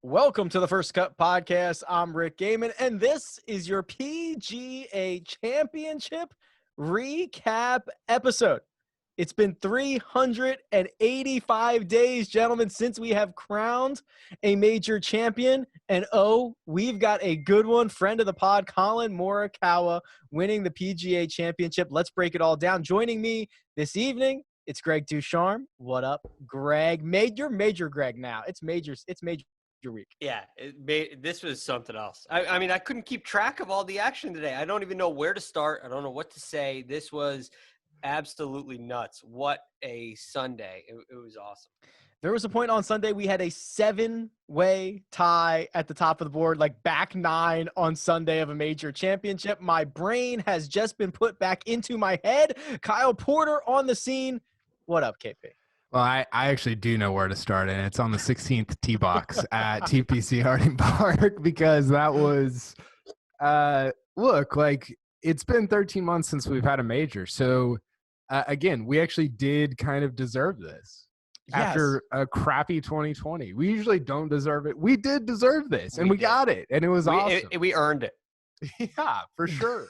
Welcome to the First Cut Podcast. I'm Rick Gehman, and this is your PGA Championship recap episode. It's been 385 days, gentlemen, since we have crowned a major champion. And we've got a good one. Friend of the pod, Collin Morikawa, winning the PGA Championship. Let's break it all down. Joining me this evening, it's Greg DuCharme. What up, Greg? You're Major Greg now. It's major week. Yeah, this was something else. I mean, I couldn't keep track of all the action today. I don't even know where to start. I don't know what to say. This was absolutely nuts. What a Sunday. It was awesome. There was a point on Sunday we had a 7-way tie at the top of the board, like back 9 on Sunday of a major championship. My brain has just been put back into my head. Kyle Porter on the scene. What up, KP? Well, I actually do know where to start, and it's on the 16th tee box at TPC Harding Park, because that was look, like, it's been 13 months since we've had a major. So, again, we actually did kind of deserve this. Yes. After a crappy 2020. We usually don't deserve it. We did deserve this, and we got it, and it was awesome. We earned it. Yeah, for sure.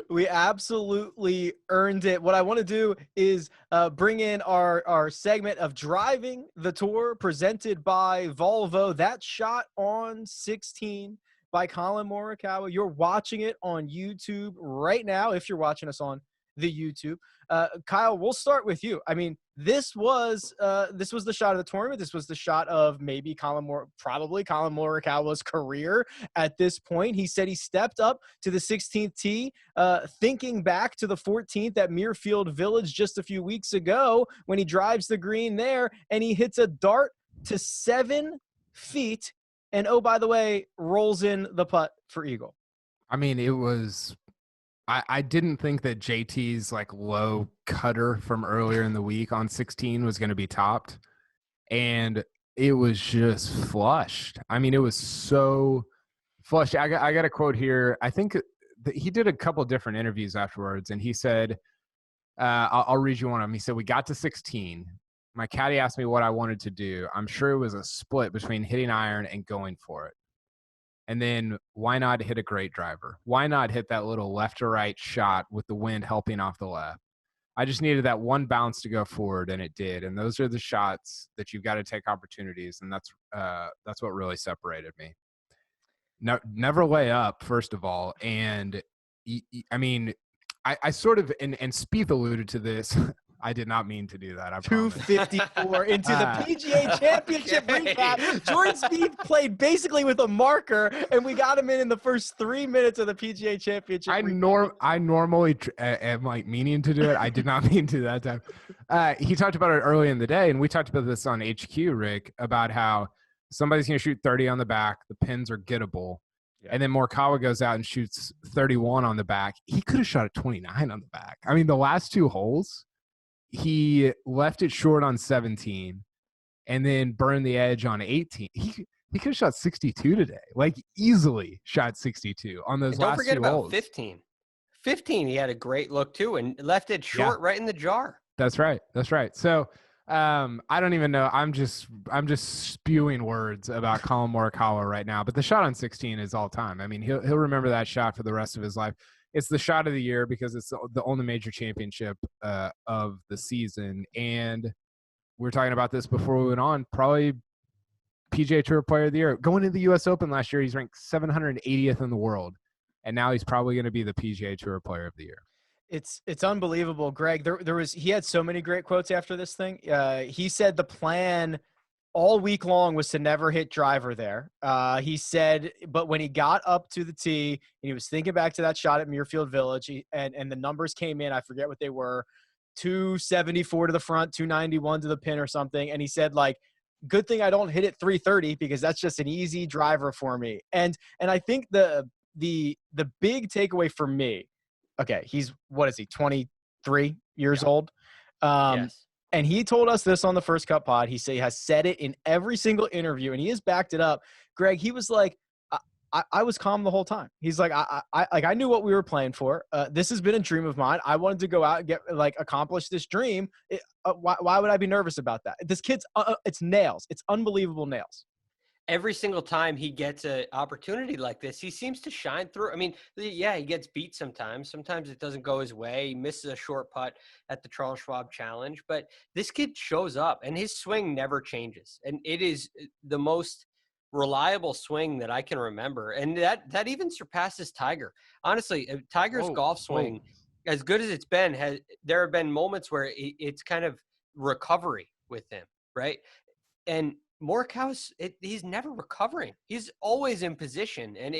We absolutely earned it. What I want to do is bring in our segment of Driving the Tour, presented by Volvo. That shot on 16 by Collin Morikawa. You're watching it on YouTube right now, if you're watching us on the YouTube. Kyle, we'll start with you. I mean, this was the shot of the tournament. This was the shot of maybe probably Collin Morikawa's career at this point. He said he stepped up to the 16th tee, thinking back to the 14th at Muirfield Village just a few weeks ago when he drives the green there and he hits a dart to 7 feet and, oh, by the way, rolls in the putt for eagle. I mean, it was – I didn't think that JT's like low cutter from earlier in the week on 16 was going to be topped, and it was just flushed. I mean, it was so flushed. I got a quote here. I think he did a couple different interviews afterwards, and he said, I'll read you one of them. He said, "We got to 16. My caddy asked me what I wanted to do. I'm sure it was a split between hitting iron and going for it. And then why not hit a great driver? Why not hit that little left to right shot with the wind helping off the left? I just needed that one bounce to go forward, and it did. And those are the shots that you've got to take opportunities, and that's what really separated me. No, never lay up, first of all. And, I mean, I sort of – and Spieth alluded to this – I did not mean to do that. I 254 into the PGA Championship recap. Jordan Spieth played basically with a marker, and we got him in the first 3 minutes of the PGA Championship. I normally am like meaning to do it. I did not mean to that time. He talked about it early in the day, and we talked about this on HQ, Rick, about how somebody's going to shoot 30 on the back. The pins are gettable. Yeah. And then Morikawa goes out and shoots 31 on the back. He could have shot at 29 on the back. I mean, the last 2 holes, he left it short on 17 and then burned the edge on 18. He could have shot 62 today, like easily shot 62 on those last 2 holes. Don't forget about 15. 15, he had a great look too and left it short right in the jar. That's right. So I don't even know. I'm just spewing words about Collin Morikawa right now, but the shot on 16 is all time. I mean, he'll remember that shot for the rest of his life. It's the shot of the year because it's the only major championship of the season. And we were talking about this before we went on, probably PGA Tour Player of the Year. Going to the U.S. Open last year, he's ranked 780th in the world. And now he's probably going to be the PGA Tour Player of the Year. It's unbelievable, Greg. He had so many great quotes after this thing. He said the plan all week long was to never hit driver there. He said, but when he got up to the tee and he was thinking back to that shot at Muirfield Village, and the numbers came in, I forget what they were, 274 to the front, 291 to the pin or something. And he said, like, good thing I don't hit it 330 because that's just an easy driver for me. And I think the big takeaway for me, okay, he's, 23 years old? Yes. And he told us this on the First Cut pod. He has said it in every single interview, and he has backed it up. Greg, he was like, I was calm the whole time. He's like, I knew what we were playing for. This has been a dream of mine. I wanted to go out and accomplish this dream. Why would I be nervous about that? This kid's, it's nails. It's unbelievable nails. every single time he gets an opportunity like this, he seems to shine through. I mean, yeah, he gets beat sometimes. Sometimes it doesn't go his way. He misses a short putt at the Charles Schwab Challenge. But this kid shows up, and his swing never changes. And it is the most reliable swing that I can remember. And that even surpasses Tiger. Honestly, Tiger's golf swing, as good as it's been, there have been moments where it's kind of recovery with him, right? And Morikawa's he's never recovering. He's always in position, and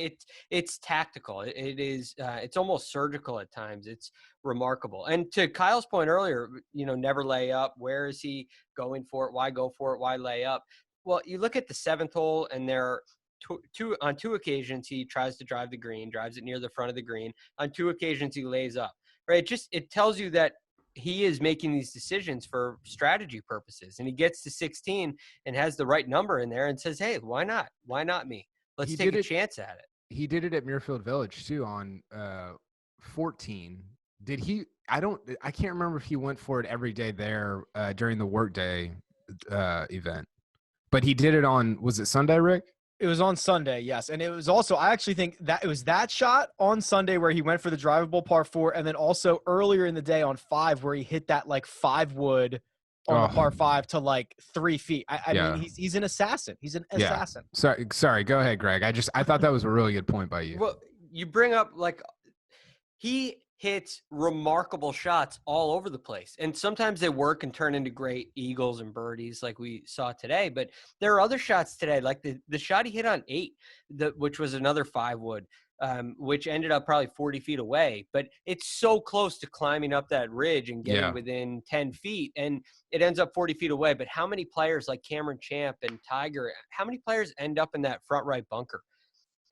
it's tactical. It's almost surgical at times. It's remarkable. And to Kyle's point earlier, never lay up. Where is he going for it? Why go for it? Why lay up? Well, you look at the 7th hole, and there are on two occasions he tries to drive the green, drives it near the front of the green. On 2 occasions he lays up. Right? It tells you that he is making these decisions for strategy purposes, and he gets to 16 and has the right number in there and says, hey, why not? Why not me? Let's take a chance at it. He did it at Muirfield Village too on 14. Did he? I can't remember if he went for it every day there during the workday event, but he did it on, was it Sunday, Rick? It was on Sunday, yes. And it was also, I actually think that it was that shot on Sunday where he went for the drivable par 4, and then also earlier in the day on 5 where he hit that 5 wood on the par 5 to 3 feet. I mean, he's an assassin. He's an assassin. Sorry. Go ahead, Greg. I thought that was a really good point by you. Well, you bring up he hits remarkable shots all over the place. And sometimes they work and turn into great eagles and birdies like we saw today. But there are other shots today, like the shot he hit on 8, which was another 5 wood, which ended up probably 40 feet away. But it's so close to climbing up that ridge and getting within 10 feet. And it ends up 40 feet away. But how many players like Cameron Champ and Tiger, how many players end up in that front right bunker?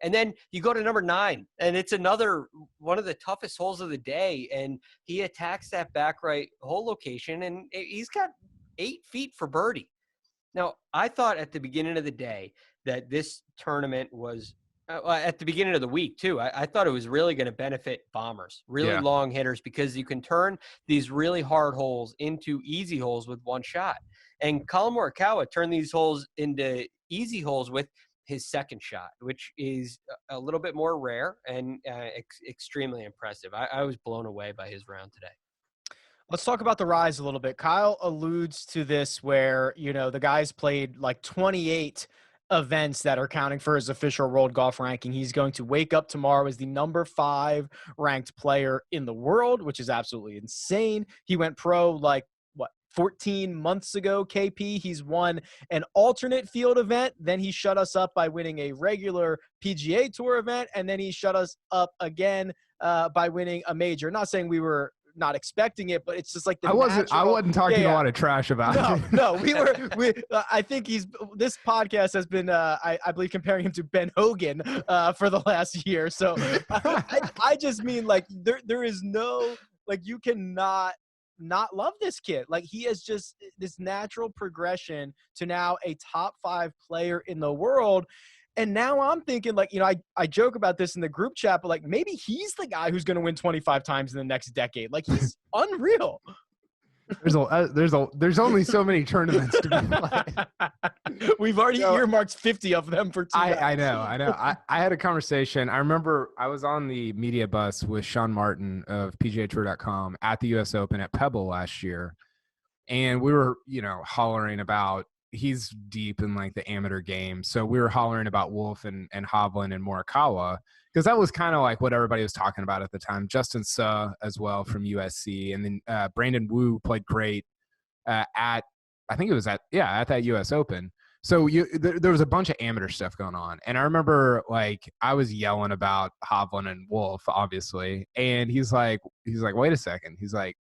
And then you go to number 9, and it's another one of the toughest holes of the day. And he attacks that back right hole location, and he's got 8 feet for birdie. Now, I thought at the beginning of the day that this tournament was at the beginning of the week too. I thought it was really going to benefit bombers, really long hitters, because you can turn these really hard holes into easy holes with one shot. And Collin Morikawa turned these holes into easy holes with his second shot, which is a little bit more rare and extremely impressive. I was blown away by his round today. Let's talk about the rise a little bit. Kyle alludes to this where, the guy's played 28 events that are counting for his official world golf ranking. He's going to wake up tomorrow as the number 5 ranked player in the world, which is absolutely insane. He went pro 14 months ago, KP. He's won an alternate field event. Then he shut us up by winning a regular PGA Tour event. And then he shut us up again by winning a major. Not saying we were not expecting it, but it's just I wasn't talking a lot of trash about it. No, I think this podcast has been, I believe, comparing him to Ben Hogan for the last year. So I just mean there is no, you cannot not love this kid. He has just this natural progression to now a top 5 player in the world. And now I'm thinking I joke about this in the group chat, but maybe he's the guy who's going to win 25 times in the next decade. He's unreal. There's only so many tournaments to be played. We've already earmarked 50 of them for 2 I know. I had a conversation. I remember I was on the media bus with Sean Martin of PGAtour.com at the U.S. Open at Pebble last year. And we were, hollering about, he's deep in the amateur game. So we were hollering about Wolf and Hovland and Morikawa, because that was kind of what everybody was talking about at the time. Justin Suh as well from USC. And then Brandon Wu played great at that US Open. So there was a bunch of amateur stuff going on. And I remember I was yelling about Hovland and Wolf, obviously. And he's like, wait a second. He's like,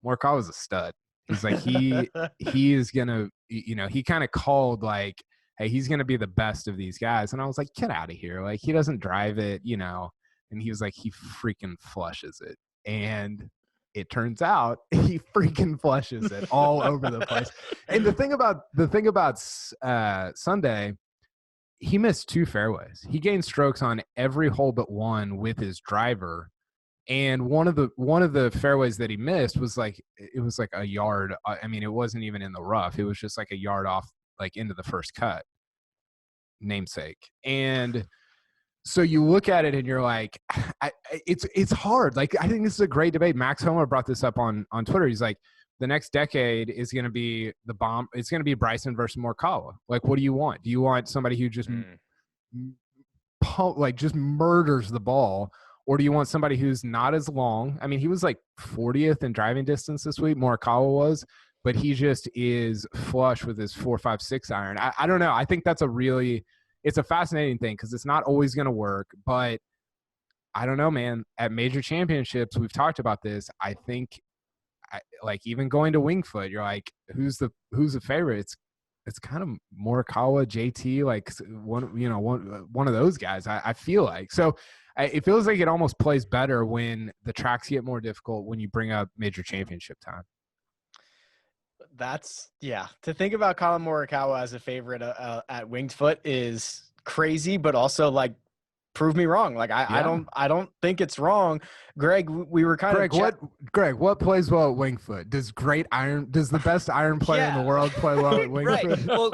Morikawa's a stud. He's like, he is going to, he kind of called hey, he's going to be the best of these guys. And I was like, get out of here. He doesn't drive it, and he was like, he freaking flushes it. And it turns out he freaking flushes it all over the place. And the thing about Sunday, he missed 2 fairways. He gained strokes on every hole but one with his driver. And one of the fairways that he missed was it was a yard. I mean, it wasn't even in the rough. It was just a yard off, into the first cut. namesake. And so you look at it and you're like, it's hard. Like, I think this is a great debate. Max Homer brought this up on Twitter. He's like, the next decade is going to be the bomb. It's going to be Bryson versus Morikawa. Like, what do you want? Do you want somebody who just just murders the ball, or do you want somebody who's not as long? I mean, he was like 40th in driving distance this week. Morikawa was, but he just is flush with his 4.56 iron. I don't know. I think that's it's a fascinating thing because it's not always going to work, but I don't know, man. At major championships, we've talked about this. I think, like, even going to Winged Foot, you're like, who's the favorite? It's kind of Morikawa, JT, like one of those guys. I feel like so. It feels like it almost plays better when the tracks get more difficult when you bring up major championship time. To think about Collin Morikawa as a favorite at Winged Foot is crazy, but also like prove me wrong. Like I don't think it's wrong. Greg, we were kind of Greg, what plays well at Winged Foot? Does the best iron player in the world play well at Winged Right. Foot? Well,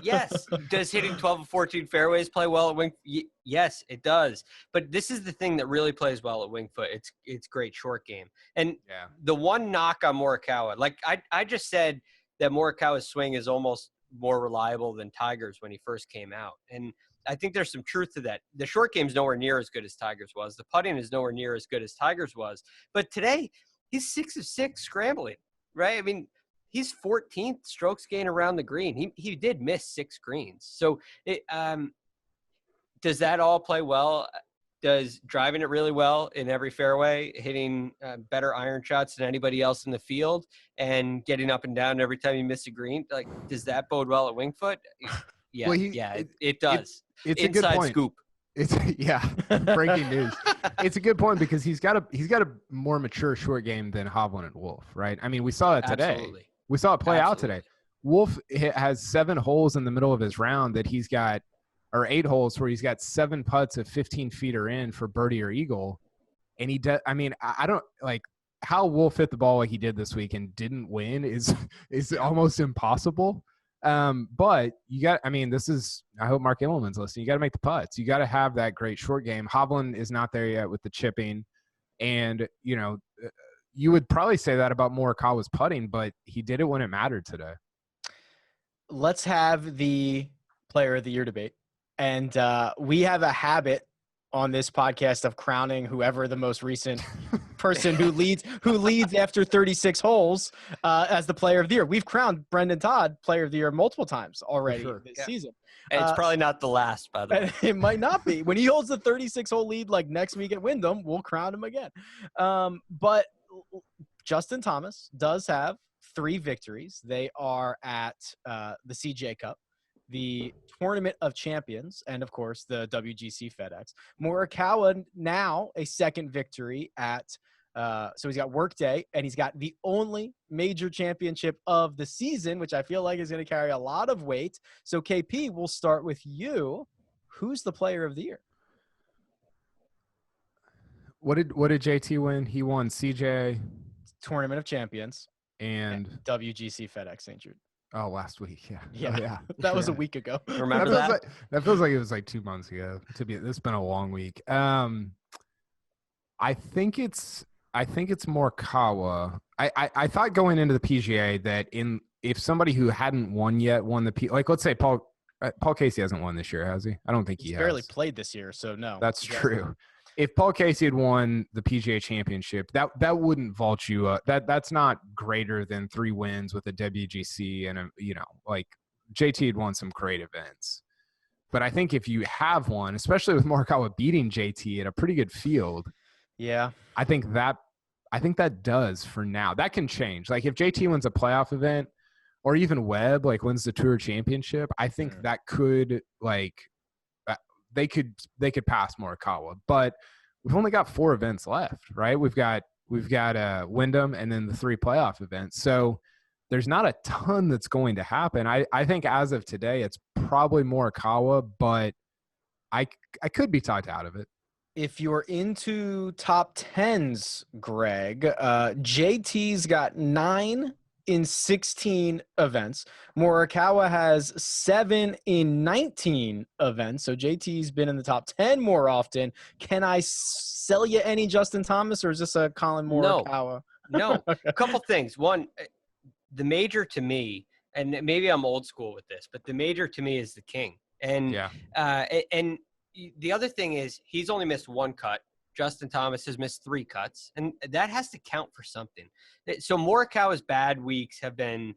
yes. Does hitting 12 of 14 fairways play well at Winged? Yes, it does. But this is the thing that really plays well at Winged Foot. It's great short game. And the one knock on Morikawa, like I just said that Morikawa's swing is almost more reliable than Tiger's when he first came out. And I think there's some truth to that. The short game's nowhere near as good as Tiger's was. The putting is nowhere near as good as Tiger's was. But today, he's 6 of 6 scrambling, right? I mean, he's 14th strokes gain around the green. He did miss 6 greens. So does that all play well? Does driving it really well in every fairway, hitting better iron shots than anybody else in the field, and getting up and down every time you miss a green, like, does that bode well at Winged Foot? Yeah, it does. It's Inside a good point. scoop. Breaking news. It's a good point because he's got a more mature short game than Hovland and Wolf, right? I mean, we saw that today. Absolutely. We saw it play out today. Wolf has 7 holes in the middle of his round that he's got, or 8 holes where he's got 7 putts of 15 feet or in for birdie or eagle, and he does. I mean, I don't like how Wolf hit the ball like he did this week and didn't win is almost impossible. But I hope Mark Immelman's listening. You got to make the putts. You got to have that great short game. Hovland is not there yet with the chipping. And, you would probably say that about Morikawa's putting, but he did it when it mattered today. Let's have the player of the year debate. And we have a habit on this podcast of crowning whoever the most recent person who leads after 36 holes as the player of the year. We've crowned Brendan Todd player of the year multiple times already this season. And it's probably not the last, by the way. It might not be. When he holds the 36-hole lead like next week at Wyndham, we'll crown him again. But Justin Thomas does have 3 victories. They are at the CJ Cup, the Tournament of Champions, and of course the WGC FedEx. Morikawa now a second victory at so he's got Workday, and he's got the only major championship of the season, which I feel like is going to carry a lot of weight. So KP, we'll start with you. Who's the player of the year? What did JT win? He won CJ Tournament of Champions and WGC FedEx St. Jude. Oh, last week, yeah. Oh, yeah. That was a week ago. Remember that? That feels like it was like 2 months ago. It's been a long week. I think it's Morikawa. I thought going into the PGA that if somebody who hadn't won yet won like let's say Paul Casey hasn't won this year, has he? I don't think he has. Barely played this year, so no. That's true. If Paul Casey had won the PGA Championship, that wouldn't vault you up. That's not greater than 3 wins with a WGC and like JT had won some great events. But I think if you have one, especially with Morikawa beating JT at a pretty good field, I think that does for now. That can change. Like if JT wins a playoff event, or even Webb like wins the Tour Championship, I think that could they could pass Morikawa. But we've only got 4 events left, right? We've got Wyndham and then the 3 playoff events. So there's not a ton that's going to happen. I think as of today, it's probably Morikawa, but I could be talked out of it. If you're into top 10s, Greg, JT's got 9 in 16 events. Morikawa has 7 in 19 events. So JT's been in the top 10 more often. Can I sell you any Justin Thomas, or is this a Collin Morikawa? No. A couple things. One, the major to me, and maybe I'm old school with this, but the major to me is the king. And and the other thing is he's only missed 1 cut. Justin Thomas has missed 3 cuts, and that has to count for something. So Morikawa's bad weeks have been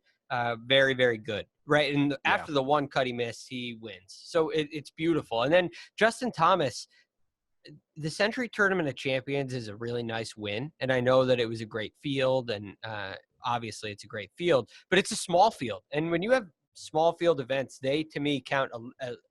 very, very good, right? And after the 1 cut he missed, he wins. So it's beautiful. And then Justin Thomas, the Century Tournament of Champions is a really nice win, and I know that it was a great field, and obviously it's a great field, but it's a small field. And when you have small field events, they, to me, count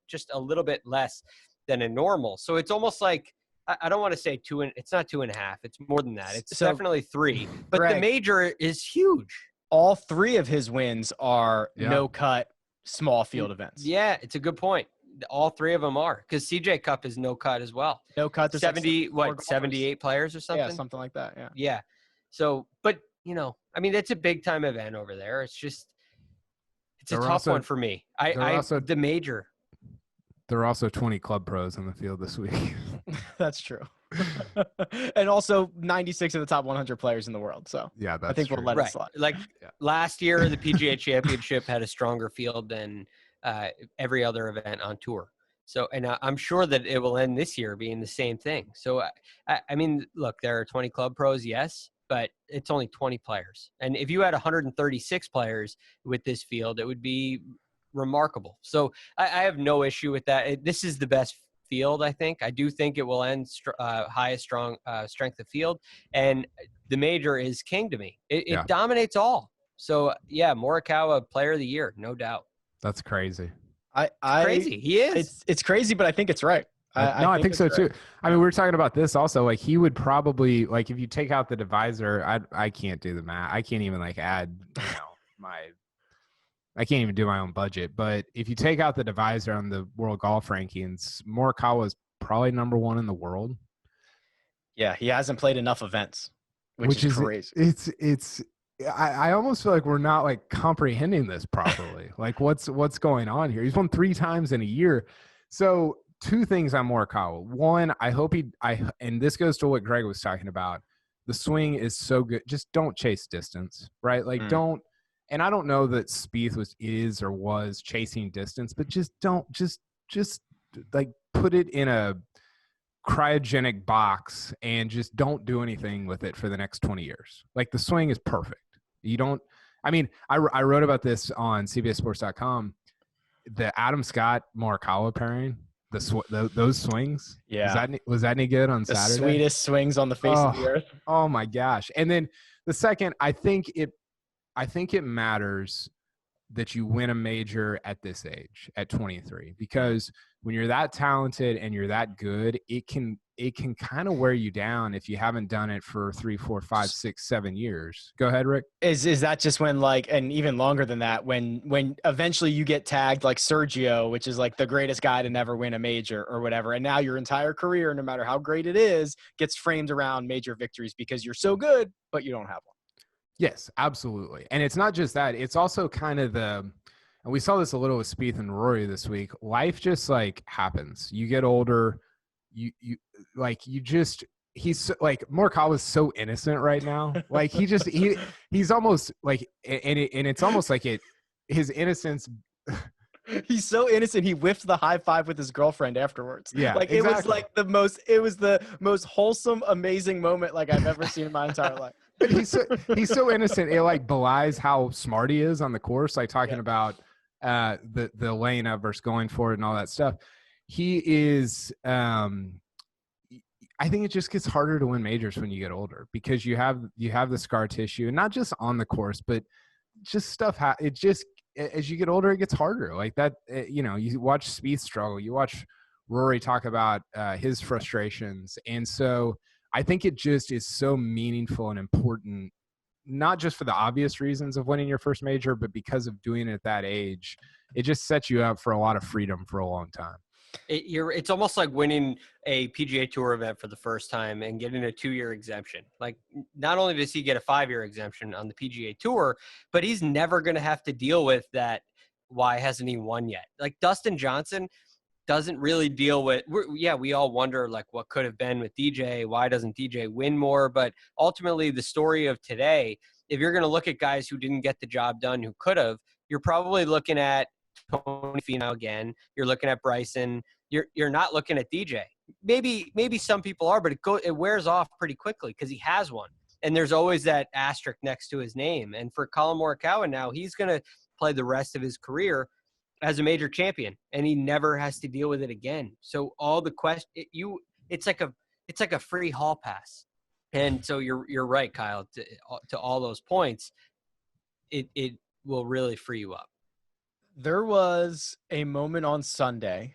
just a little bit less than a normal. So it's almost like, I don't want to say it's not 2.5. It's more than that. It's definitely 3. But Greg, the major is huge. All 3 of his wins are no-cut small field events. Yeah, it's a good point. All 3 of them are, because CJ Cup is no cut as well. No cut. 78 players or something? Yeah, something like that. Yeah. Yeah. So, but I mean, it's a big time event over there. It's just, it's a tough one for me. The major. There are also 20 club pros in the field this week. That's true. And also 96 of the top 100 players in the world. So yeah, I think we'll let it slide. Like last year, the PGA Championship had a stronger field than every other event on tour. So, and I'm sure that it will end this year being the same thing. So, I mean, look, there are 20 club pros, yes, but it's only 20 players. And if you had 136 players with this field, it would be remarkable. So I have no issue with that. This is the best field, I think. I do think it will end highest strength of field. And the major is king to me. It dominates all. So, yeah, Morikawa, player of the year, no doubt. That's crazy. It's crazy. He is. It's crazy, but I think it's right. I think so too. I mean, we were talking about this also. Like, he would probably, like, if you take out the divisor, I can't do the math. I can't even add, I can't even do my own budget. But if you take out the divisor on the world golf rankings, Morikawa is probably number 1 in the world. Yeah, he hasn't played enough events, which is crazy. I almost feel like we're not comprehending this properly. What's going on here? He's won 3 times in a year. So 2 things on Morikawa. One, I hope and this goes to what Greg was talking about. The swing is so good. Just don't chase distance, right? Don't. And I don't know that Spieth was chasing distance, but just put it in a cryogenic box and just don't do anything with it for the next 20 years. The swing is perfect. I wrote about this on CBSSports.com, the Adam Scott Morikawa pairing, those swings. Yeah. Was that any good on Saturday? The sweetest swings on the face of the earth. Oh my gosh. And then the second, I think it matters that you win a major at this age, at 23, because when you're that talented and you're that good, it can kind of wear you down if you haven't done it for 3, 4, 5, 6, 7 years. Go ahead, Rick. Is that just when and even longer than that, when eventually you get tagged like Sergio, which is the greatest guy to never win a major or whatever, and now your entire career, no matter how great it is, gets framed around major victories because you're so good, but you don't have one. Yes, absolutely. And it's not just that. It's also kind of and we saw this a little with Spieth and Rory this week. Life just happens. You get older. He's Morikawa's so innocent right now. He's almost and it's almost his innocence. He's so innocent. He whiffed the high five with his girlfriend afterwards. Yeah, It was the most wholesome, amazing moment I've ever seen in my entire life. But he's so innocent. It belies how smart he is on the course. Talking about the laying up versus going for it and all that stuff. He is. I think it just gets harder to win majors when you get older because you have the scar tissue, and not just on the course, but just stuff. It just as you get older, it gets harder. You watch Spieth struggle. You watch Rory talk about his frustrations, and so. I think it just is so meaningful and important, not just for the obvious reasons of winning your first major, but because of doing it at that age. It just sets you up for a lot of freedom for a long time. It's almost like winning a PGA Tour event for the first time and getting a 2-year exemption. Like, not only does he get a 5-year exemption on the PGA Tour, but he's never going to have to deal with that. Why hasn't he won yet? Like, Dustin Johnson doesn't really deal with. We all wonder, like, what could have been with DJ. Why doesn't DJ win more? But ultimately, the story of today, if you're going to look at guys who didn't get the job done, who could have, you're probably looking at Tony Finau again. You're looking at Bryson. You're not looking at DJ. Maybe some people are, but it wears off pretty quickly because he has one. And there's always that asterisk next to his name. And for Collin Morikawa now, he's going to play the rest of his career as a major champion, and he never has to deal with it again. So all the it's like a free hall pass. And so you're right, Kyle, to all those points. It will really free you up. There was a moment on Sunday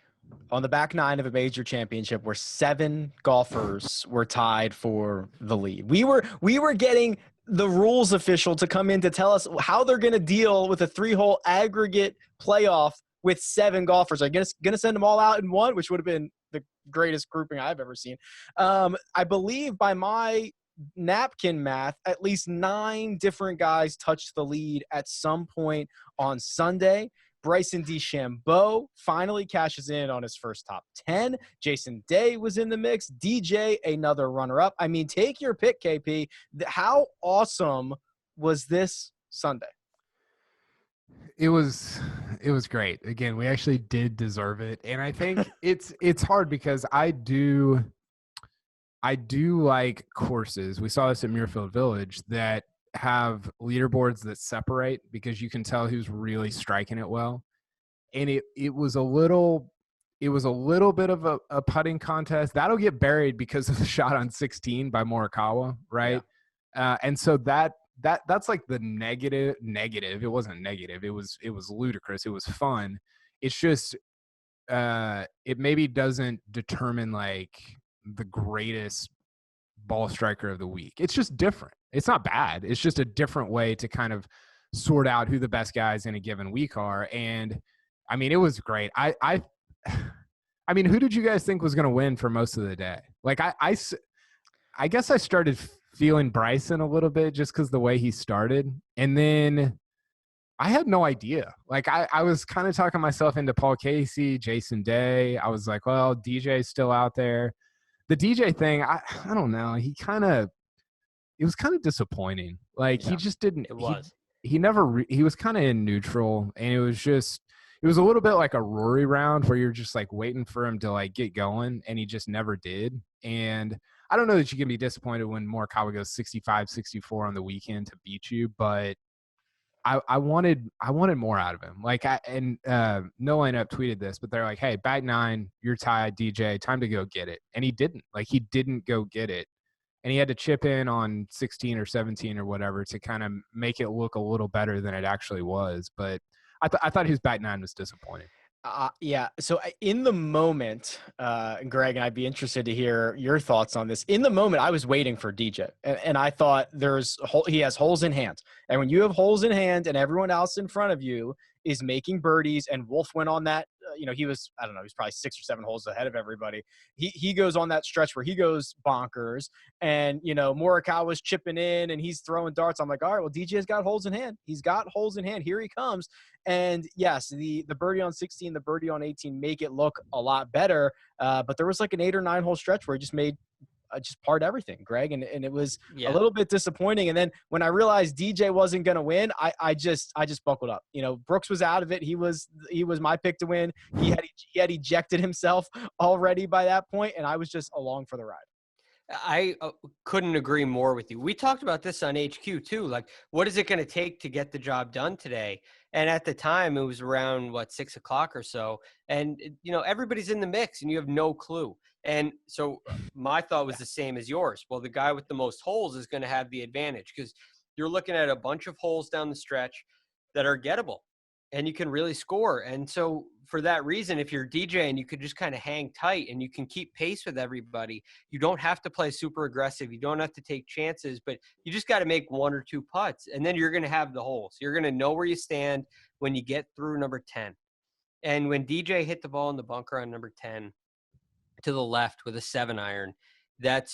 on the back nine of a major championship where 7 golfers were tied for the lead. We were getting the rules official to come in to tell us how they're going to deal with a 3-hole aggregate playoff with 7 golfers. Are going to send them all out in one, which would have been the greatest grouping I've ever seen. I believe by my napkin math, at least 9 different guys touched the lead at some point on Sunday. Bryson DeChambeau finally cashes in on his first top 10. Jason Day was in the mix. DJ, another runner-up. I mean, take your pick, KP. How awesome was this Sunday? It was great. Again, we actually did deserve it. And I think it's hard because I do like courses. We saw this at Muirfield Village that have leaderboards that separate because you can tell who's really striking it well. And it was a little bit of a putting contest. That'll get buried because of the shot on 16 by Morikawa, right? Yeah. And so that's like the negative. It wasn't negative. It was ludicrous. It was fun. It's just it maybe doesn't determine like the greatest ball striker of the week. It's just different. It's not bad. It's just a different way to kind of sort out who the best guys in a given week are. And I mean, it was great. I mean, who did you guys think was going to win for most of the day? Like I guess I started feeling Bryson a little bit just because the way he started. And then I had no idea. Like I was kind of talking myself into Paul Casey, Jason Day. I was like, well, DJ's still out there. The DJ thing, I don't know. It was kind of disappointing. Like he just didn't. It was. He never. He was kind of in neutral, and it was a little bit like a Rory round where you're just like waiting for him to like get going, and he just never did. And I don't know that you can be disappointed when Morikawa goes 65, 64 on the weekend to beat you, but I wanted more out of him. Like No Lineup tweeted this, but they're like, hey, bag 9, you're tied, DJ, time to go get it. And he didn't. Like he didn't go get it. And he had to chip in on 16 or 17 or whatever to kind of make it look a little better than it actually was. But I thought his bag 9 was disappointing. Yeah. So in the moment, Greg, and I'd be interested to hear your thoughts on this. In the moment, I was waiting for DJ, and I thought he has holes in hand. And when you have holes in hand and everyone else in front of you is making birdies, and Wolf went on that, he was probably 6 or 7 holes ahead of everybody. He goes on that stretch where he goes bonkers, and Morikawa's chipping in and he's throwing darts. I'm like, all right, well, DJ's got holes in hand. He's got holes in hand. Here he comes. And yes, the birdie on 16, the birdie on 18 make it look a lot better. But there was like an 8 or 9 hole stretch where he just made just parred everything, Greg. And it was a little bit disappointing. And then when I realized DJ wasn't going to win, I just buckled up. Brooks was out of it. He was my pick to win. He had ejected himself already by that point, and I was just along for the ride. I couldn't agree more with you. We talked about this on HQ too. Like, what is it going to take to get the job done today? And at the time, it was around 6 o'clock or so. And everybody's in the mix, and you have no clue. And so my thought was the same as yours. Well, the guy with the most holes is going to have the advantage because you're looking at a bunch of holes down the stretch that are gettable, and you can really score. And so for that reason, if you're DJ and you could just kind of hang tight and you can keep pace with everybody, you don't have to play super aggressive. You don't have to take chances, but you just got to make 1 or 2 putts, and then you're going to have the holes. You're going to know where you stand when you get through number 10. And when DJ hit the ball in the bunker on number 10 to the left with a 7-iron, that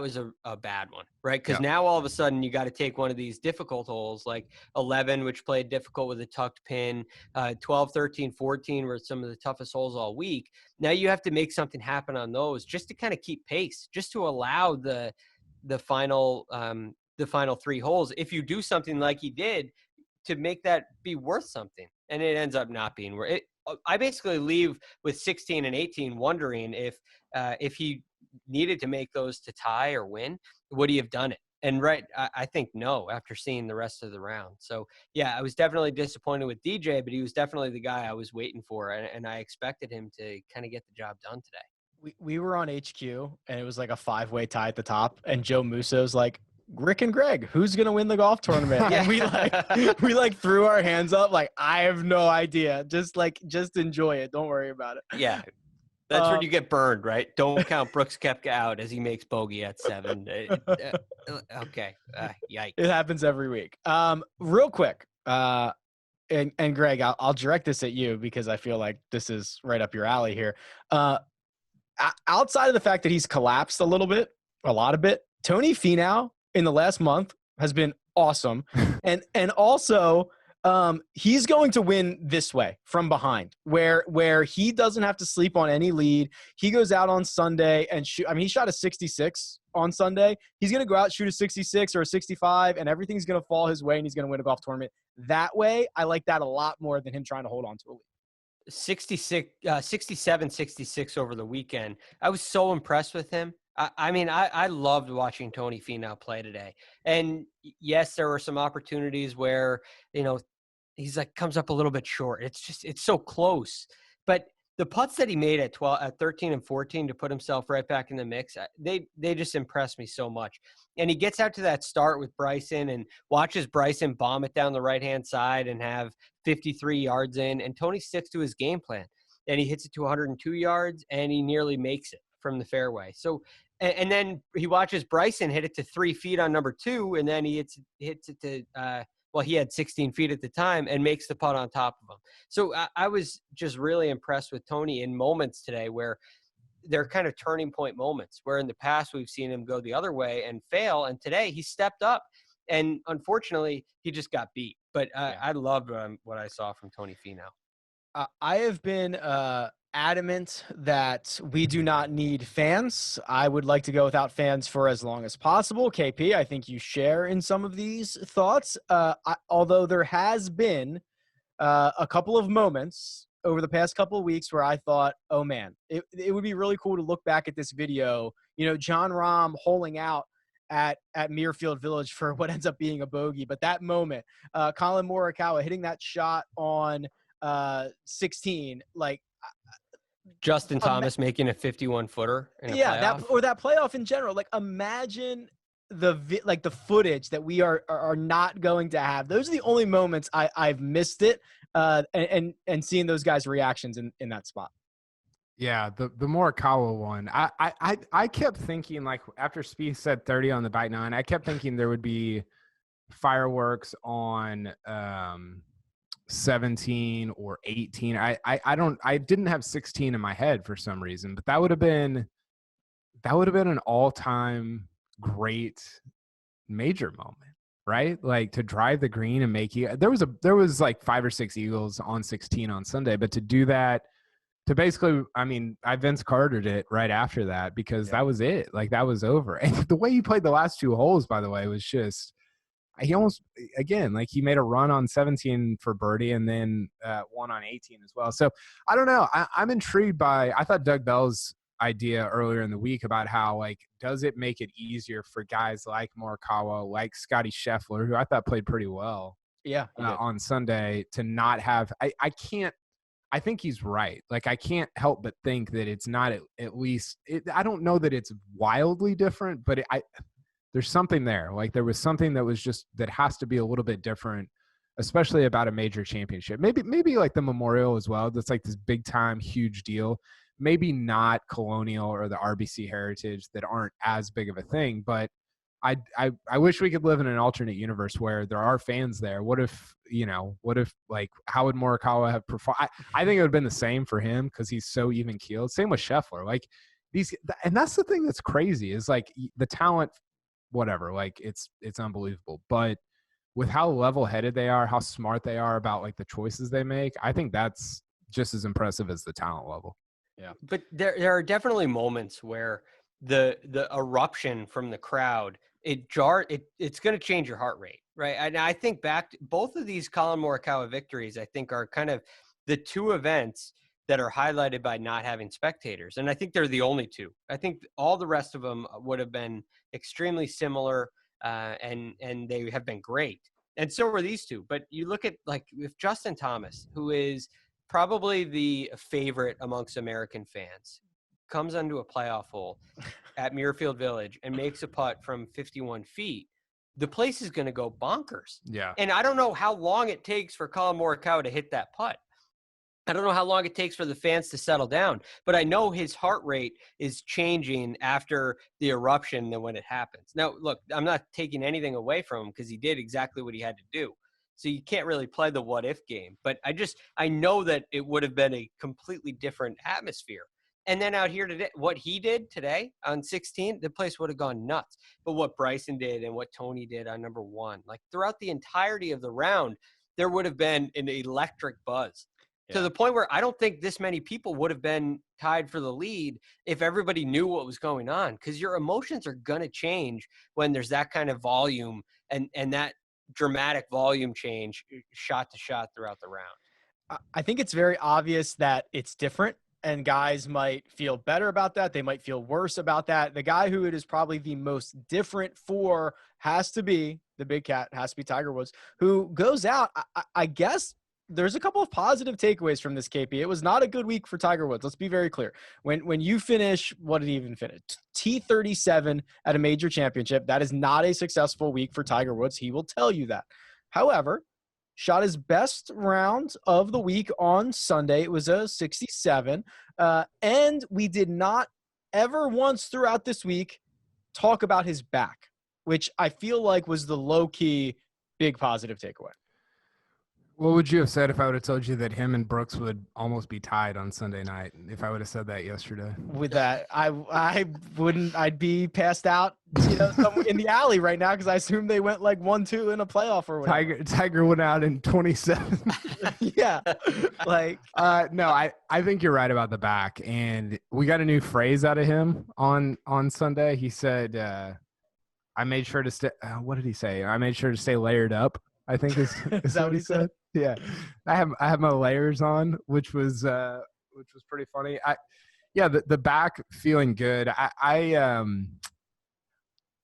was a bad one, right? Because now all of a sudden you got to take one of these difficult holes like 11, which played difficult with a tucked pin, 12, 13, 14 were some of the toughest holes all week. Now you have to make something happen on those just to kind of keep pace, just to allow the final 3 holes, if you do something like he did, to make that be worth something. And it ends up not being worth it. I basically leave with 16 and 18 wondering if he needed to make those to tie or win, would he have done it? And I think no, after seeing the rest of the round. So yeah, I was definitely disappointed with DJ, but he was definitely the guy I was waiting for, and I expected him to kind of get the job done today. We were on HQ, and it was like a 5-way tie at the top, and Joe Musso's like, Rick and Greg, who's gonna win the golf tournament? And we threw our hands up, like, I have no idea. Just enjoy it. Don't worry about it. Yeah. That's where you get burned, right? Don't count Brooks Koepka out as he makes bogey at 7. Okay. Yikes. It happens every week. Real quick, and Greg, I'll direct this at you because I feel like this is right up your alley here. Outside of the fact that he's collapsed a lot of bit, Tony Finau in the last month has been awesome. and also he's going to win this way from behind where he doesn't have to sleep on any lead. He goes out on Sunday and shoot. I mean, he shot a 66 on Sunday. He's going to go out, shoot a 66 or a 65, and everything's going to fall his way, and he's going to win a golf tournament. That way, I like that a lot more than him trying to hold on to a lead. 67, 66 over the weekend. I was so impressed with him. I loved watching Tony Finau play today. And yes, there were some opportunities where, he's like comes up a little bit short. It's so close. But the putts that he made at 13 and 14 to put himself right back in the mix, they just impressed me so much. And he gets out to that start with Bryson and watches Bryson bomb it down the right-hand side and have 53 yards in. And Tony sticks to his game plan. And he hits it to 102 yards, and he nearly makes it from the fairway. So, and then he watches Bryson hit it to 3 feet on number 2, and then he hits it to he had 16 feet at the time and makes the putt on top of him. So I was just really impressed with Tony in moments today where they're kind of turning point moments, where in the past we've seen him go the other way and fail. And today he stepped up, and unfortunately he just got beat. But I loved what I saw from Tony Finau. I have been adamant that we do not need fans. I would like to go without fans for as long as possible. KP, I think you share in some of these thoughts. Although there has been a couple of moments over the past couple of weeks where I thought, oh man, it would be really cool to look back at this video. John Rahm holing out at Muirfield Village for what ends up being a bogey. But that moment, Collin Morikawa hitting that shot on 16, like Justin Thomas making a 51-footer in a playoff. that playoff in general. Like, imagine the footage that we are not going to have. Those are the only moments I've missed it, and seeing those guys' reactions in that spot. Yeah, the Morikawa one. I kept thinking, like, after Spieth said 30 on the bite 9, I kept thinking there would be fireworks on 17 or 18. I didn't have 16 in my head for some reason, but that would have been an all-time great major moment, right? Like, to drive the green and make you, there was like 5 or 6 eagles on 16 on Sunday, but to do that, to basically, I mean, I Vince Cartered it right after that, because that was it. Like, that was over. And the way he played the last 2 holes, by the way, was just, he almost, again, like, he made a run on 17 for birdie and then one on 18 as well. So I don't know. I'm intrigued by, I thought Doug Bell's idea earlier in the week about how, like, does it make it easier for guys like Morikawa, like Scotty Scheffler, who I thought played pretty well on Sunday, to not have, I think he's right. Like, I can't help but think that it's not at least, I don't know that it's wildly different, but there's something there. Like, there was something that has to be a little bit different, especially about a major championship. Maybe like the Memorial as well. That's like this big time, huge deal. Maybe not Colonial or the RBC Heritage, that aren't as big of a thing, but I wish we could live in an alternate universe where there are fans there. What if like how would Morikawa have performed? I think it would have been the same for him because he's so even keeled. Same with Scheffler. Like and that's the thing that's crazy is like the talent, whatever. Like it's unbelievable. But with how level-headed they are, how smart they are about like the choices they make, I think that's just as impressive as the talent level. Yeah, but there are definitely moments where the eruption from the crowd, it's going to change your heart rate, right? And I think back to both of these Collin Morikawa victories, I think are kind of the two events that are highlighted by not having spectators. And I think they're the only two. I think all the rest of them would have been extremely similar, and they have been great. And so are these two. But you look at like with Justin Thomas, who is probably the favorite amongst American fans, comes onto a playoff hole at Muirfield Village and makes a putt from 51 feet, the place is going to go bonkers. Yeah. And I don't know how long it takes for Collin Morikawa to hit that putt. I don't know how long it takes for the fans to settle down, but I know his heart rate is changing after the eruption than when it happens. Now, look, I'm not taking anything away from him because he did exactly what he had to do. So you can't really play the what if game, but I know that it would have been a completely different atmosphere. And then out here today, what he did today on 16, the place would have gone nuts. But what Bryson did and what Tony did on number 1, like throughout the entirety of the round, there would have been an electric buzz to the point where I don't think this many people would have been tied for the lead if everybody knew what was going on, because your emotions are going to change when there's that kind of volume and that dramatic volume change shot to shot throughout the round. I think it's very obvious that it's different, and guys might feel better about that. They might feel worse about that. The guy who it is probably the most different for has to be the big cat, has to be Tiger Woods, who goes out. I guess there's a couple of positive takeaways from this, KP. It was not a good week for Tiger Woods. Let's be very clear. When you finish, what did he even finish? T37 at a major championship. That is not a successful week for Tiger Woods. He will tell you that. However, shot his best round of the week on Sunday. It was a 67. And we did not ever once throughout this week talk about his back, which I feel like was the low-key big positive takeaway. What would you have said if I would have told you that him and Brooks would almost be tied on Sunday night? If I would have said that yesterday, with that, I wouldn't. I'd be passed out, somewhere in the alley right now because I assume they went like 1-2 in a playoff or whatever. Tiger went out in 27. Yeah, like no, I think you're right about the back, and we got a new phrase out of him on Sunday. He said, "I made sure to stay." What did he say? I made sure to stay layered up. I think is that what he said? Yeah, I have my layers on, which was pretty funny. The back feeling good.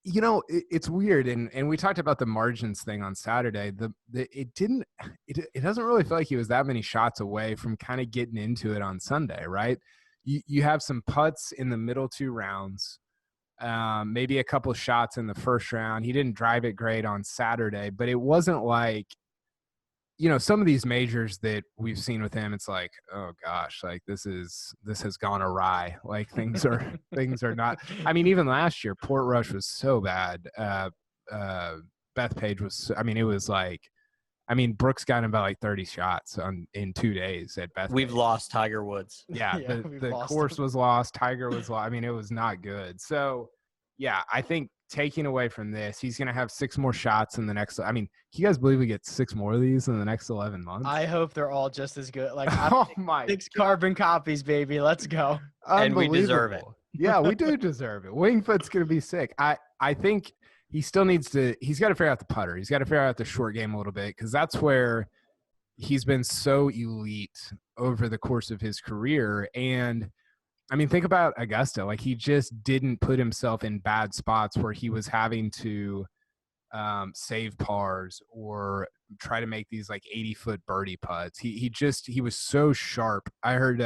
It's weird, and we talked about the margins thing on Saturday. It doesn't really feel like he was that many shots away from kind of getting into it on Sunday, right? You have some putts in the middle 2 rounds. Maybe a couple shots in the first round. He didn't drive it great on Saturday, but it wasn't like, some of these majors that we've seen with him, it's like, oh gosh, like this has gone awry. Like things are not, I mean, even last year, Portrush was so bad. Bethpage was, it was like, Brooks got him about like 30 shots in 2 days at Bethpage. We've lost Tiger Woods. Yeah, the course was lost. Tiger was lost. It was not good. So, yeah, I think taking away from this, he's going to have 6 more shots in the next. Can you guys believe we get 6 more of these in the next 11 months? I hope they're all just as good. Like, oh my, 6 carbon copies, baby. Let's go. And we deserve it. Yeah, we do deserve it. Wingfoot's going to be sick. I think he still needs to – he's got to figure out the putter. He's got to figure out the short game a little bit because that's where he's been so elite over the course of his career. And, think about Augusta. Like, he just didn't put himself in bad spots where he was having to save pars or try to make these, like, 80-foot birdie putts. He was so sharp. I heard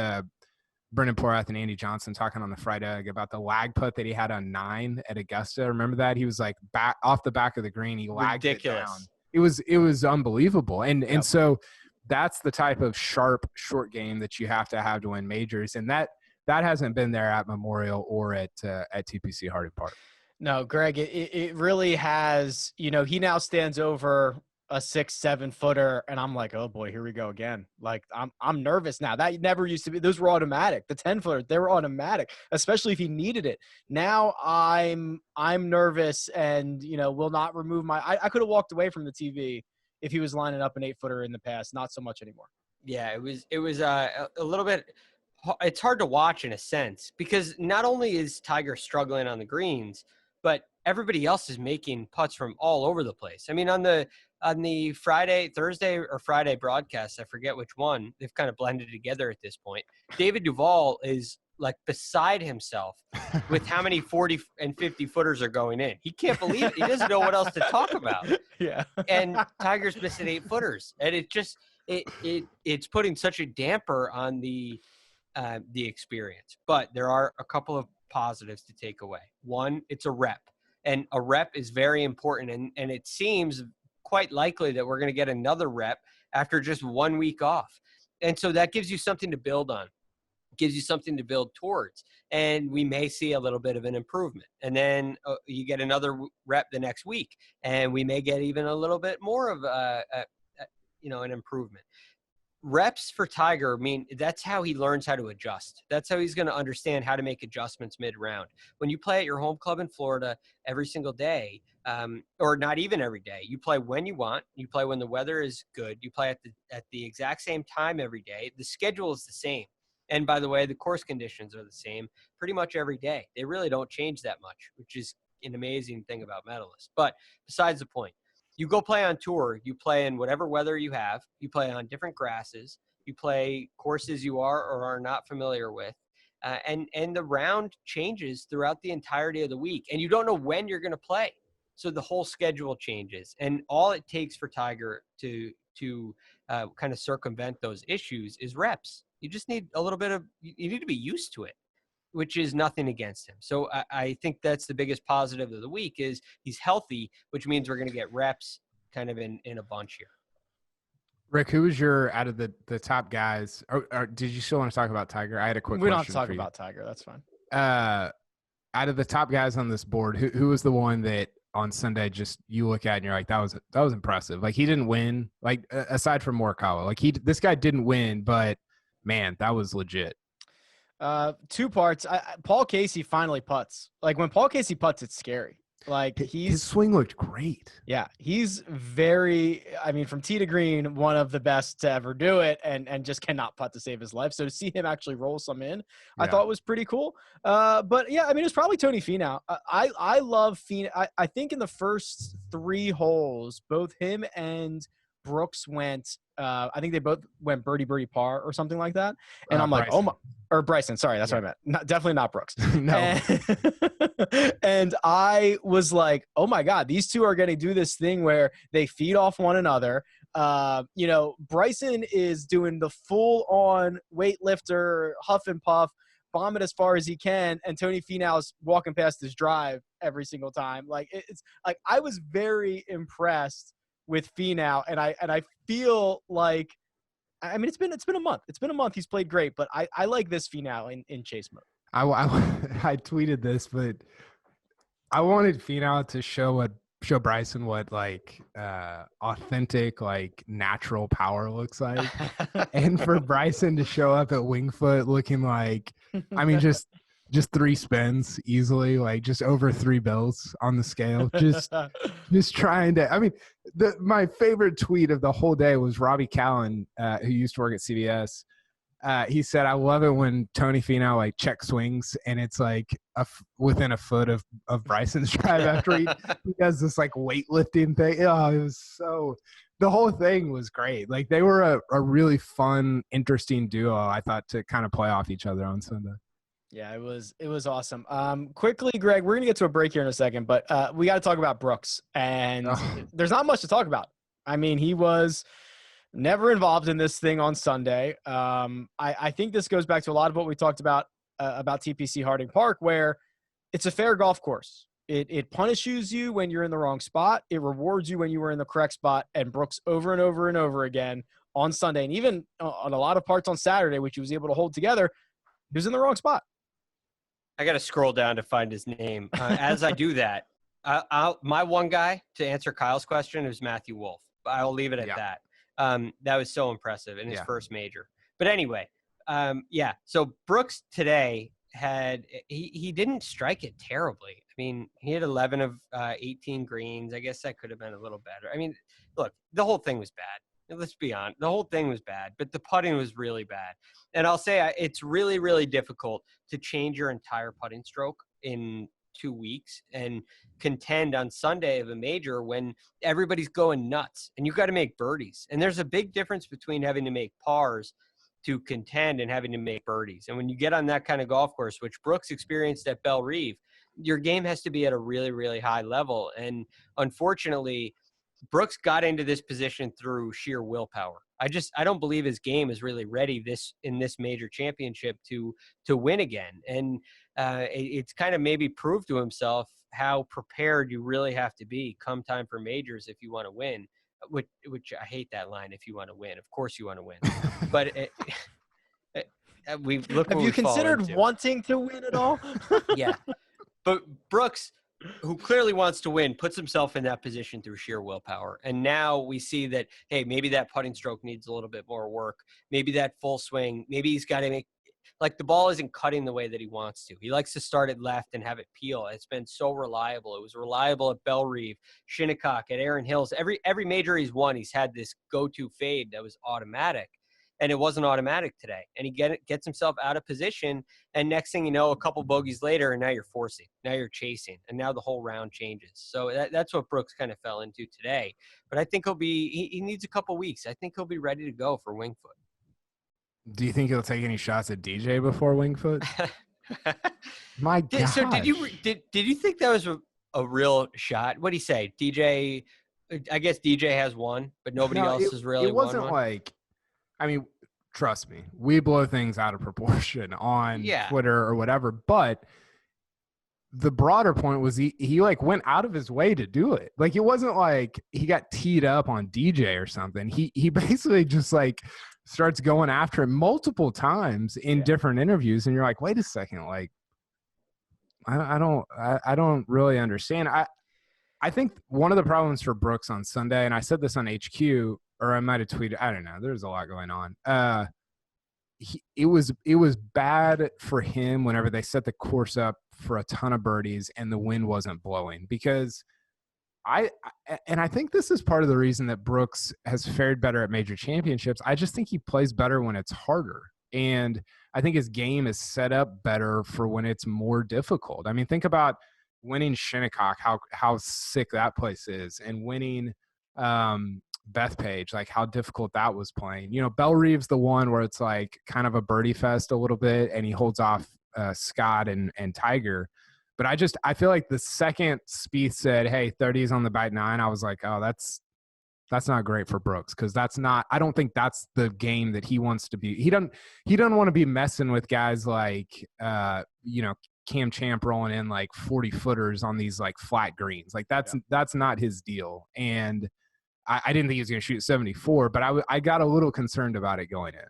Brendan Porath and Andy Johnson talking on the Fried Egg about the lag putt that he had on 9 at Augusta. Remember that? He was like back off the back of the green. He lagged it down. It was unbelievable. And so that's the type of sharp short game that you have to win majors. And that hasn't been there at Memorial or at TPC Harding Park. No, Greg, it really has, he now stands over a 6-7 footer, and I'm like, oh boy, here we go again. Like I'm nervous now. That never used to be. Those were automatic. The 10 footer, they were automatic, especially if he needed it. Now I'm nervous, and will not remove my. I could have walked away from the TV if he was lining up an 8-footer in the past. Not so much anymore. Yeah, it was a little bit. It's hard to watch in a sense because not only is Tiger struggling on the greens, but everybody else is making putts from all over the place. I mean, on the Thursday or Friday broadcast, I forget which one, they've kind of blended together at this point. David Duval is like beside himself with how many 40 and 50 footers are going in. He can't believe it. He doesn't know what else to talk about. Yeah. And Tiger's missing 8 footers. And it just, it's putting such a damper on the experience. But there are a couple of positives to take away. One, it's a rep. And a rep is very important. And it seems quite likely that we're going to get another rep after just 1 week off. And so that gives you something to build on, gives you something to build towards. And we may see a little bit of an improvement. And then you get another rep the next week, and we may get even a little bit more of an improvement. Reps for Tiger mean that's how he learns how to adjust. That's how he's going to understand how to make adjustments mid-round. When you play at your home club in Florida every single day, or not even every day, you play when you want. You play when the weather is good. You play at the exact same time every day. The schedule is the same. And by the way, the course conditions are the same pretty much every day. They really don't change that much, which is an amazing thing about medalists. But besides the point, you go play on tour, you play in whatever weather you have, you play on different grasses, you play courses you are or are not familiar with, and the round changes throughout the entirety of the week, and you don't know when you're going to play. So the whole schedule changes, and all it takes for Tiger to kind of circumvent those issues is reps. You just need a little bit of, you need to be used to it, which is nothing against him. So I think that's the biggest positive of the week is he's healthy, which means we're going to get reps kind of in a bunch here. Rick, who was your, out of the top guys, or did you still want to talk about Tiger? I had a quick question. We don't have to talk about Tiger. That's fine. Out of the top guys on this board, who was the one that on Sunday just you look at and you're like, that was impressive. Like he didn't win, like aside from Morikawa, like this guy didn't win, but man, that was legit. 2 parts. Paul Casey finally putts. Like when Paul Casey putts, it's scary. Like his swing looked great. Yeah, he's from tee to green, one of the best to ever do it, and just cannot putt to save his life. So to see him actually roll some in, I thought was pretty cool. But yeah, it's probably Tony Finau. I love Finau. I think in the first 3 holes, both him and Brooks went. I think they both went birdie par or something like that. And I'm like, Bryson. oh my. Or Bryson, sorry, that's what I meant. Definitely not Brooks. No. And I was like, oh my God, these two are going to do this thing where they feed off one another. Bryson is doing the full-on weightlifter, huff and puff, bomb it as far as he can, and Tony Finau's walking past his drive every single time. Like it's like I was very impressed with Finau, and I feel like. It's been a month. It's been a month. He's played great, but I like this Finau in chase mode. I tweeted this, but I wanted Finau to show Bryson what like authentic, like natural power looks like, and for Bryson to show up at Wingfoot looking like, just 3 spins easily, like just over 3 bills on the scale. Just trying to, my favorite tweet of the whole day was Robbie Callan, who used to work at CBS. He said, I love it when Tony Finau like check swings and it's like within a foot of Bryson's drive after he does this like weightlifting thing. Oh, it was the whole thing was great. Like they were a really fun, interesting duo, I thought, to kind of play off each other on Sunday. Yeah, it was awesome. Quickly, Greg, we're going to get to a break here in a second, but we got to talk about Brooks. And there's not much to talk about. He was never involved in this thing on Sunday. I think this goes back to a lot of what we talked about TPC Harding Park, where it's a fair golf course. It punishes you when you're in the wrong spot. It rewards you when you were in the correct spot. And Brooks over and over and over again on Sunday, and even on a lot of parts on Saturday, which he was able to hold together, he was in the wrong spot. I got to scroll down to find his name. As I do that, my one guy to answer Kyle's question is Matthew Wolff. I'll leave it at that. That was so impressive in his first major. But anyway, so Brooks today he didn't strike it terribly. I mean, he had 11 of 18 greens. I guess that could have been a little better. I mean, look, the whole thing was bad. Let's be honest. The whole thing was bad, but the putting was really bad. And I'll say it's really, really difficult to change your entire putting stroke in 2 weeks and contend on Sunday of a major when everybody's going nuts and you've got to make birdies. And there's a big difference between having to make pars to contend and having to make birdies. And when you get on that kind of golf course, which Brooks experienced at Belle Reve, your game has to be at a really, really high level. And unfortunately, Brooks got into this position through sheer willpower. I don't believe his game is really ready in this major championship to win again. And it's kind of maybe proved to himself how prepared you really have to be come time for majors if you want to win. Which I hate that line. If you want to win, of course you want to win. But have you considered wanting to win at all? Yeah, but Brooks, who clearly wants to win, puts himself in that position through sheer willpower. And now we see that, hey, maybe that putting stroke needs a little bit more work. Maybe that full swing, maybe he's got to make, like, the ball isn't cutting the way that he wants to. He likes to start it left and have it peel. It's been so reliable. It was reliable at Belle Reve, Shinnecock, at Erin Hills. Every major he's won, he's had this go-to fade that was automatic. And it wasn't automatic today. And he gets himself out of position. And next thing you know, a couple bogeys later, and now you're forcing. Now you're chasing. And now the whole round changes. So that's what Brooks kind of fell into today. But I think he needs a couple weeks. I think he'll be ready to go for Winged Foot. Do you think he'll take any shots at DJ before Winged Foot? My God. So did you think that was a real shot? What did he say? DJ, I guess DJ has one, but nobody else has really won one. It wasn't like, I mean, trust me, we blow things out of proportion on Twitter or whatever, but the broader point was he like went out of his way to do it. Like, it wasn't like he got teed up on DJ or something. He basically just like starts going after it multiple times in different interviews. And you're like, wait a second. Like, I don't really understand. I think one of the problems for Brooks on Sunday, and I said this on HQ, or I might have tweeted, I don't know. There's a lot going on. It was bad for him whenever they set the course up for a ton of birdies and the wind wasn't blowing, because I think this is part of the reason that Brooks has fared better at major championships. I just think he plays better when it's harder. And I think his game is set up better for when it's more difficult. I mean, think about winning Shinnecock, how sick that place is, and winning Bethpage, like how difficult that was playing. You know, Belle Reve's the one where it's like kind of a birdie fest a little bit, and he holds off Scott and Tiger. But I feel like the second Spieth said, hey, 30s on the back nine, I was like, oh, that's not great for Brooks, because I don't think that's the game that he wants to be. He doesn't want to be messing with guys like Cam Champ rolling in like 40 footers on these like flat greens. Like that's not his deal. And I didn't think he was going to shoot 74, but I got a little concerned about it going in.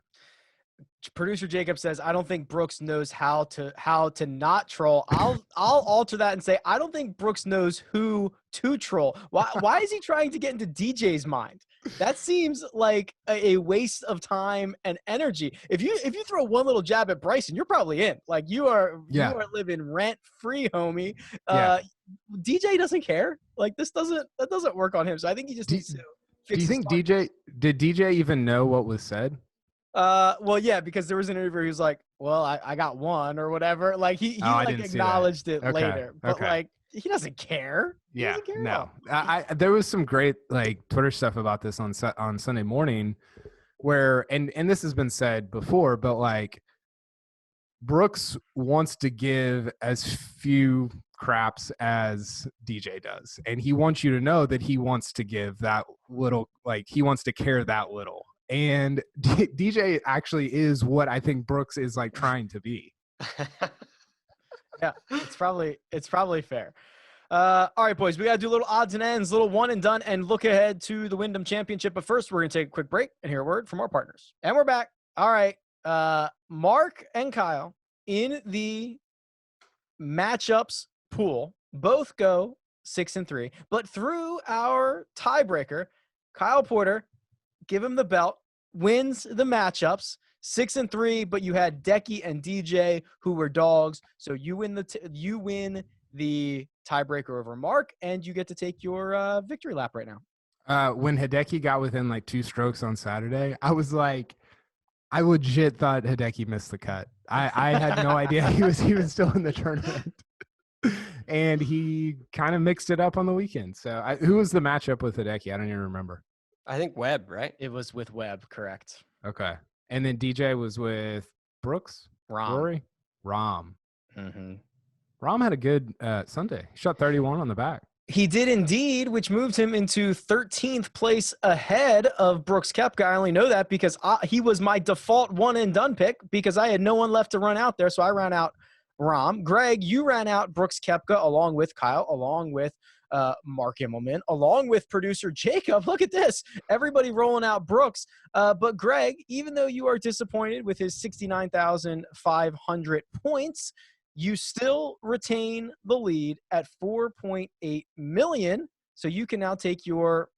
Producer Jacob says, I don't think Brooks knows how to not troll. I'll alter that and say, I don't think Brooks knows who to troll. Why is he trying to get into DJ's mind? That seems like a waste of time and energy. If you throw one little jab at Bryson, you're probably in. Like, you are living rent free, homie. DJ doesn't care. Like, that doesn't work on him. So I think he just needs to fix. Do you think did DJ even know what was said? Well, yeah, because there was an interview where he was like, well, I got one or whatever. Like, he acknowledged it later, but like, he doesn't care. No. There was some great like Twitter stuff about this on Sunday morning where, and this has been said before, but like, Brooks wants to give as few craps as DJ does. And he wants you to know that he wants to give that little, like, he wants to care that little. And DJ actually is what I think Brooks is like trying to be. Yeah, it's probably fair. All right, boys, we got to do a little odds and ends, little one and done, and look ahead to the Wyndham Championship. But first, we're going to take a quick break and hear a word from our partners. And we're back. All right. Mark and Kyle in the matchups pool. Both go 6-3, but through our tiebreaker, Kyle Porter, give him the belt, wins the matchups 6-3, but you had Decky and DJ who were dogs. So you win the tiebreaker over Mark, and you get to take your victory lap right now. When Hideki got within like 2 strokes on Saturday, I was like, I legit thought Hideki missed the cut. I had no idea he was still in the tournament. And he kind of mixed it up on the weekend. So who was the matchup with Hideki? I don't even remember. I think Webb, right? It was with Webb, correct. Okay. And then DJ was with Brooks? Rory? Rahm. Mm-hmm. Rahm had a good Sunday. He shot 31 on the back. He did indeed, which moved him into 13th place ahead of Brooks Koepka. I only know that because he was my default one-and-done pick because I had no one left to run out there, so I ran out Rahm. Greg, you ran out Brooks Koepka along with Kyle, along with Mark Immelman, along with producer Jacob. Look at this. Everybody rolling out Brooks. But Greg, even though you are disappointed with his 69,500 points, you still retain the lead at 4.8 million. So you can now take your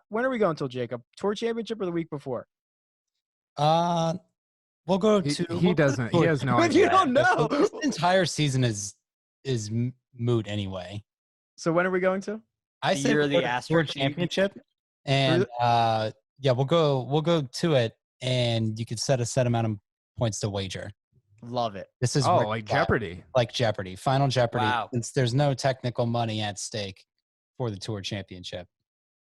when are we going till, Jacob? Tour Championship or the week before? We'll go to he doesn't. He has no idea. You don't know. This entire season is moot anyway. So when are we going to? I say You're we'll the go to Tour asterisk. Championship, and yeah, we'll go to it, and you could set a set amount of points to wager. Love it. This is like Jeopardy. Like Jeopardy, Final Jeopardy. Wow. Since there's no technical money at stake for the Tour Championship.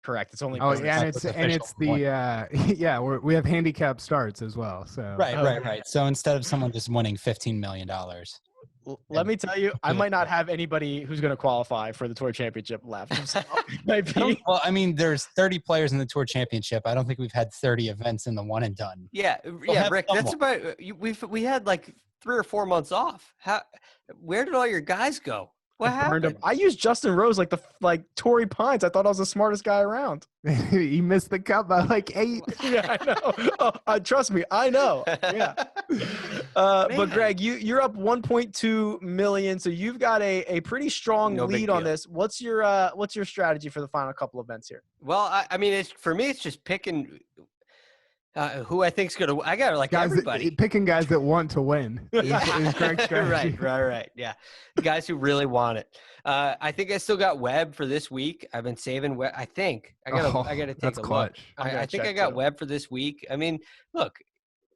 Correct. It's only yeah, and it's the we have handicap starts as well. So Right. So instead of someone just winning $15 million. Let me tell you, I might not have anybody who's going to qualify for the Tour Championship left. So Well, I mean, there's 30 players in the Tour Championship. I don't think we've had 30 events in the one and done. Yeah, Rick. That's about we had like 3 or 4 months off. Where did all your guys go? What happened? I used Justin Rose like Torrey Pines. I thought I was the smartest guy around. He missed the cut by like 8. Yeah, I know. Trust me, I know. Yeah. But Greg, you're up 1.2 million, so you've got a pretty strong lead on this. What's your strategy for the final couple events here? Well, I mean, for me, it's just picking who I think's gonna. I got like guys everybody picking guys that want to win. Is Greg's strategy. Right. Yeah, guys who really want it. I think I still got Webb for this week. I've been saving Webb. I think I gotta take a clutch. look. I think I got Webb for this week. I mean, look,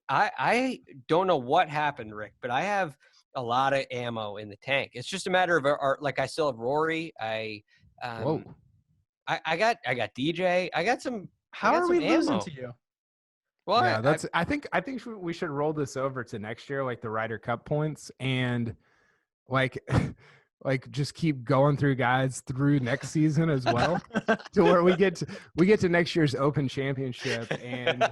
I don't know what happened, Rick, but I have a lot of ammo in the tank. It's just a matter of like I still have Rory. I got DJ. I got some. How are we losing to you? Well, yeah, I think we should roll this over to next year, like the Ryder Cup points, and like just keep going through guys through next season as well, to where we get to next year's Open Championship, and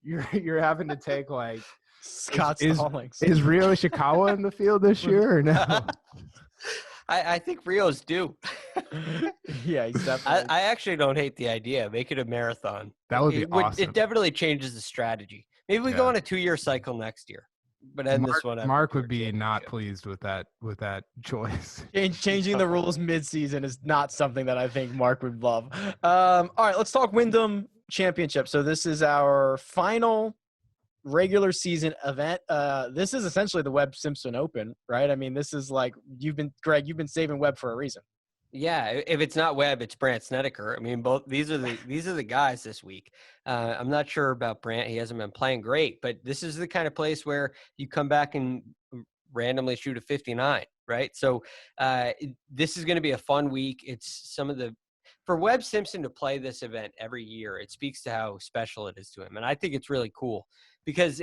you're having to take like Scott Stallings. Is Ryo Ishikawa in the field this year or no? I think Rio's due. Yeah, he's definitely. I actually don't hate the idea. Make it a marathon. That would be awesome. It definitely changes the strategy. Maybe we go on a 2-year cycle next year. But this one, Mark would be not pleased with that choice. Changing the rules mid-season is not something that I think Mark would love. All right, let's talk Wyndham Championship. So this is our final regular season event. This is essentially the Webb Simpson Open, right? I mean, this is like you've been saving Webb for a reason. Yeah, if it's not Webb, it's Brandt Snedeker. I mean, both these are the guys this week. I'm not sure about Brandt; he hasn't been playing great, but this is the kind of place where you come back and randomly shoot a 59, right? So this is going to be a fun week. It's for Webb Simpson to play this event every year. It speaks to how special it is to him, and I think it's really cool because.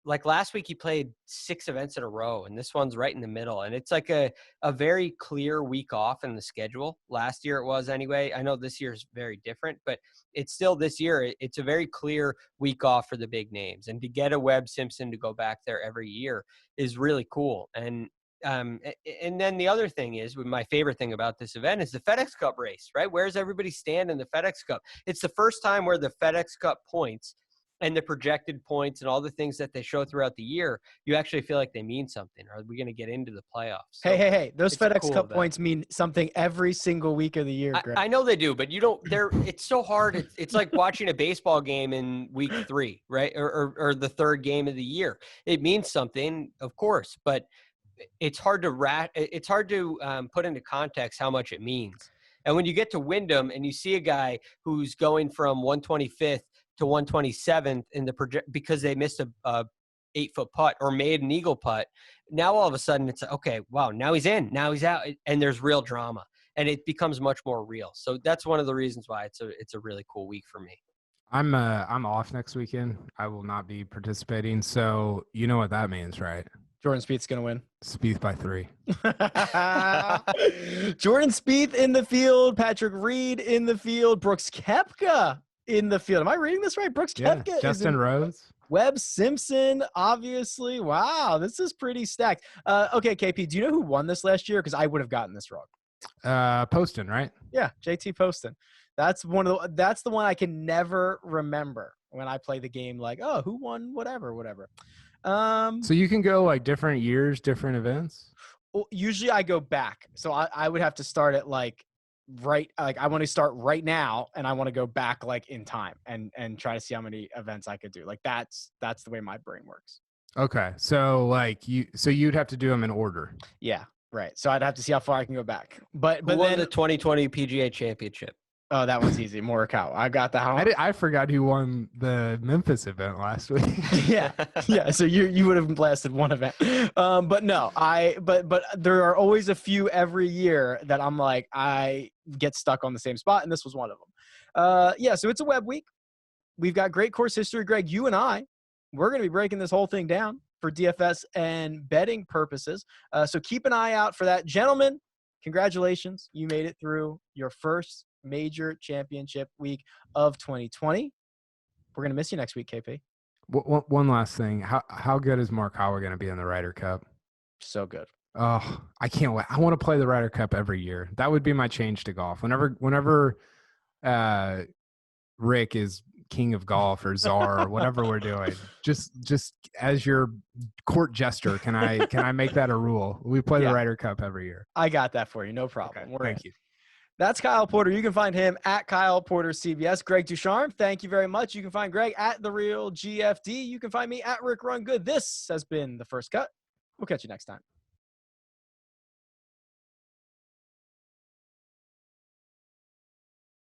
Like last week, he played 6 events in a row, and this one's right in the middle. And it's like a very clear week off in the schedule. Last year it was anyway. I know this year is very different, but it's still this year. It's a very clear week off for the big names. And to get a Webb Simpson to go back there every year is really cool. And then the other thing is, my favorite thing about this event is the FedEx Cup race, right? Where's everybody stand in the FedEx Cup? It's the first time where the FedEx Cup points and the projected points and all the things that they show throughout the year, you actually feel like they mean something. Are we going to get into the playoffs? So hey, those FedEx cool Cup event. points mean something every single week of the year, Greg. I know they do, but you don't. It's so hard. It's like watching a baseball game in week 3, right, or the third game of the year. It means something, of course, but it's hard to put into context how much it means. And when you get to Wyndham and you see a guy who's going from 125th to 127th in the project because they missed a 8-foot putt or made an eagle putt, now all of a sudden it's okay, wow, now he's in, now he's out, and there's real drama, and it becomes much more real. So that's one of the reasons why it's a really cool week for me. I'm off next weekend. I will not be participating. So you know what that means, right? Jordan Spieth's going to win. Spieth by 3. Jordan Spieth in the field. Patrick Reed in the field. Brooks Koepka in the field. Am I reading this right? Brooks Koepka. Yeah, Justin Rose. Webb Simpson, obviously. Wow, this is pretty stacked. Okay, KP, do you know who won this last year? Because I would have gotten this wrong. Poston, right? Yeah, JT Poston. That's the one I can never remember when I play the game. Like, oh, who won? Whatever. So you can go like different years, different events. Well, usually I go back, so I would have to start at I want to start right now, and I want to go back like in time and try to see how many events I could do. Like that's the way my brain works. Okay, so you'd have to do them in order. Yeah, right. So I'd have to see how far I can go back. But Who won then the 2020 PGA Championship? Oh, that one's easy. Morikawa. I got that one. I forgot who won the Memphis event last week. yeah. So you would have blasted one event, but no, but there are always a few every year that I'm like I get stuck on the same spot, and this was one of them. Yeah. So it's a web week. We've got great course history, Greg. You and we're going to be breaking this whole thing down for DFS and betting purposes. So keep an eye out for that, gentlemen. Congratulations, you made it through your first major championship week of 2020. We're going to miss you next week, KP. One last thing. How good is Morikawa going to be in the Ryder Cup? So good. Oh, I can't wait. I want to play the Ryder Cup every year. That would be my change to golf. Whenever Rick is king of golf or czar or whatever we're doing, just as your court jester, can I make that a rule? We play the Ryder Cup every year. I got that for you. No problem. Okay, thank you. That's Kyle Porter. You can find him at Kyle Porter CBS. Greg DuCharme, thank you very much. You can find Greg at The Real GFD. You can find me at Rick Run Good. This has been The First Cut. We'll catch you next time.